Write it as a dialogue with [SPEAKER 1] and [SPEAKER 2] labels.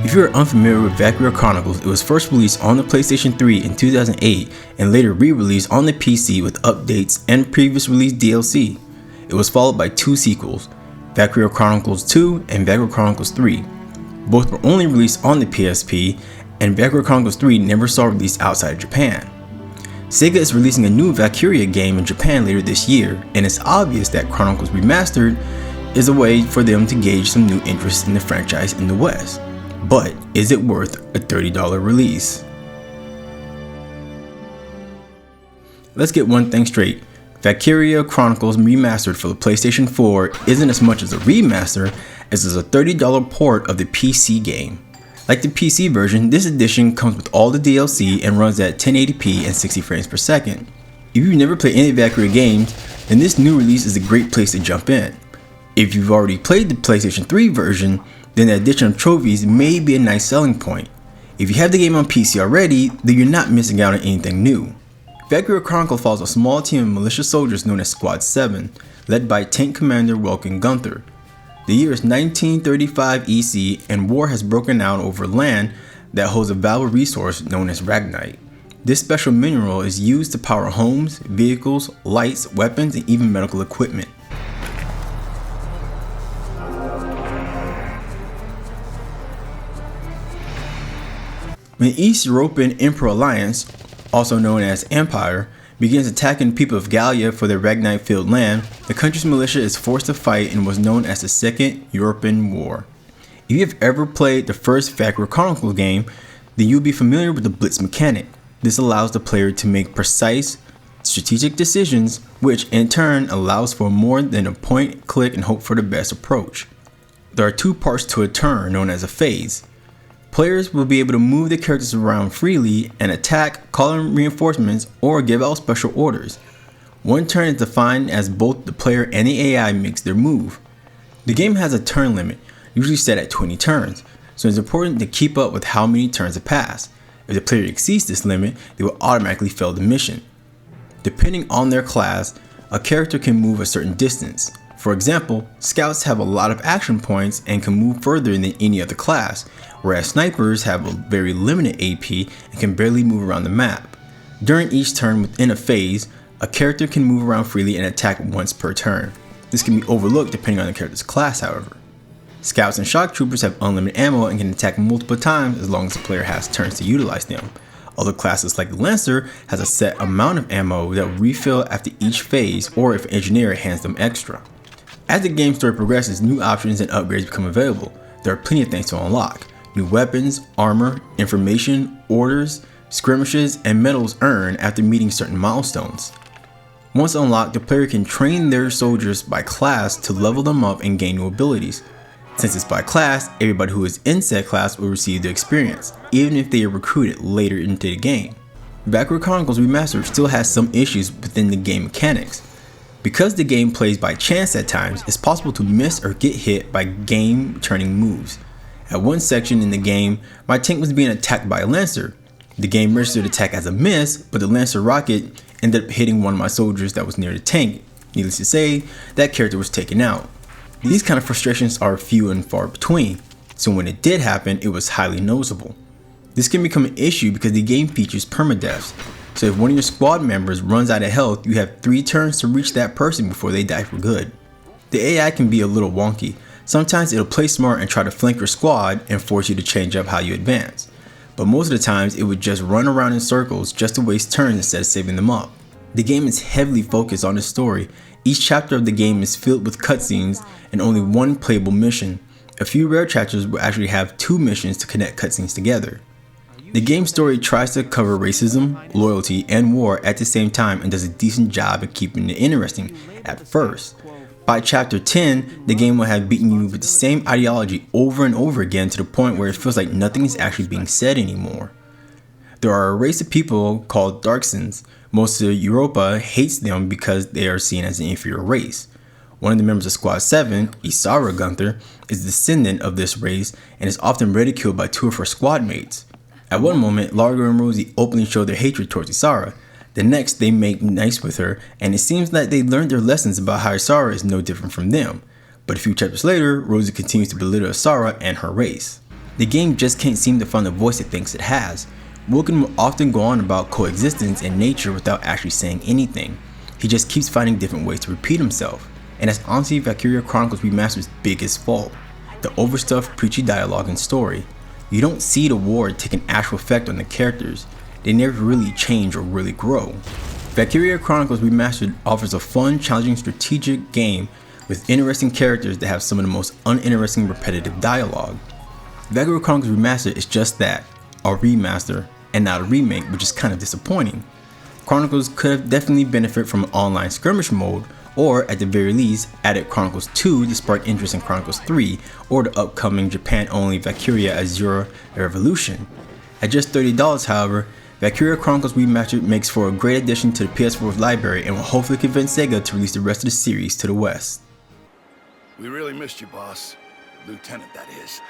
[SPEAKER 1] If you are unfamiliar with Valkyria Chronicles, it was first released on the PlayStation 3 in 2008 and later re-released on the PC with updates and previous release DLC. It was followed by two sequels, Valkyria Chronicles 2 and Valkyria Chronicles 3. Both were only released on the PSP, and Valkyria Chronicles 3 never saw release outside of Japan. SEGA is releasing a new Valkyria game in Japan later this year, and it's obvious that Chronicles Remastered is a way for them to gauge some new interest in the franchise in the West. But is it worth a $30 release? Let's get one thing straight. Valkyria Chronicles Remastered for the PlayStation 4 isn't as much as a remaster as is a $30 port of the PC game. Like the PC version, this edition comes with all the DLC and runs at 1080p and 60 frames per second. If you've never played any Valkyria games, then this new release is a great place to jump in. If you've already played the PlayStation 3 version, then the addition of trophies may be a nice selling point. If you have the game on PC already, then you're not missing out on anything new. Valkyria Chronicles follows a small team of militia soldiers known as Squad 7, led by Tank Commander Welkin Gunther. The year is 1935 EC and war has broken out over land that holds a valuable resource known as Ragnite. This special mineral is used to power homes, vehicles, lights, weapons, and even medical equipment. When the East European Emperor Alliance, also known as Empire, begins attacking the people of Gallia for their Ragnite-filled land, the country's militia is forced to fight in what was known as the Second European War. If you have ever played the first Valkyria Chronicles game, then you'll be familiar with the Blitz mechanic. This allows the player to make precise, strategic decisions, which in turn allows for more than a point, click, and hope for the best approach. There are two parts to a turn known as a phase. Players will be able to move their characters around freely and attack, call in reinforcements, or give out special orders. One turn is defined as both the player and the AI makes their move. The game has a turn limit, usually set at 20 turns, so it's important to keep up with how many turns have passed. If the player exceeds this limit, they will automatically fail the mission. Depending on their class, a character can move a certain distance. For example, scouts have a lot of action points and can move further than any other class, whereas snipers have a very limited AP and can barely move around the map. During each turn within a phase, a character can move around freely and attack once per turn. This can be overlooked depending on the character's class, however. Scouts and shock troopers have unlimited ammo and can attack multiple times as long as the player has turns to utilize them. Other classes like the Lancer has a set amount of ammo that will refill after each phase or if an engineer hands them extra. As the game story progresses, new options and upgrades become available. There are plenty of things to unlock. New weapons, armor, information, orders, skirmishes, and medals earned after meeting certain milestones. Once unlocked, the player can train their soldiers by class to level them up and gain new abilities. Since it's by class, everybody who is in said class will receive the experience, even if they are recruited later into the game. Valkyria Chronicles Remastered still has some issues within the game mechanics. Because the game plays by chance at times, it's possible to miss or get hit by game-turning moves. At one section in the game, my tank was being attacked by a Lancer. The game registered the attack as a miss, but the Lancer rocket ended up hitting one of my soldiers that was near the tank. Needless to say, that character was taken out. These kind of frustrations are few and far between, so when it did happen, it was highly noticeable. This can become an issue because the game features permadeaths. So if one of your squad members runs out of health, you have 3 turns to reach that person before they die for good. The AI can be a little wonky. Sometimes it'll play smart and try to flank your squad and force you to change up how you advance. But most of the times it would just run around in circles just to waste turns instead of saving them up. The game is heavily focused on the story. Each chapter of the game is filled with cutscenes and only one playable mission. A few rare chapters will actually have 2 missions to connect cutscenes together. The game's story tries to cover racism, loyalty, and war at the same time and does a decent job at keeping it interesting at first. By chapter 10, the game will have beaten you with the same ideology over and over again to the point where it feels like nothing is actually being said anymore. There are a race of people called Darksons. Most of Europa hates them because they are seen as an inferior race. One of the members of Squad 7, Isara Gunther, is a descendant of this race and is often ridiculed by 2 of her squad mates. At one moment, Largo and Rosie openly show their hatred towards Isara. The next, they make nice with her, and it seems that they learned their lessons about how Isara is no different from them. But a few chapters later, Rosie continues to belittle Isara and her race. The game just can't seem to find the voice it thinks it has. Wilken will often go on about coexistence and nature without actually saying anything. He just keeps finding different ways to repeat himself, and that's honestly Valkyria Chronicles Remastered's biggest fault: the overstuffed, preachy dialogue and story. You don't see the war take an actual effect on the characters. They never really change or really grow. Valkyria Chronicles Remastered offers a fun, challenging strategic game with interesting characters that have some of the most uninteresting repetitive dialogue. Valkyria Chronicles Remastered is just that, a remaster and not a remake, which is kind of disappointing. Chronicles could have definitely benefited from an online skirmish mode, or at the very least added Chronicles 2 to spark interest in Chronicles 3 or the upcoming Japan-only Valkyria Azure Revolution. At just $30 however, Valkyria Chronicles Remastered makes for a great addition to the PS4's library and will hopefully convince SEGA to release the rest of the series to the West.
[SPEAKER 2] We really missed you, boss. Lieutenant, that is.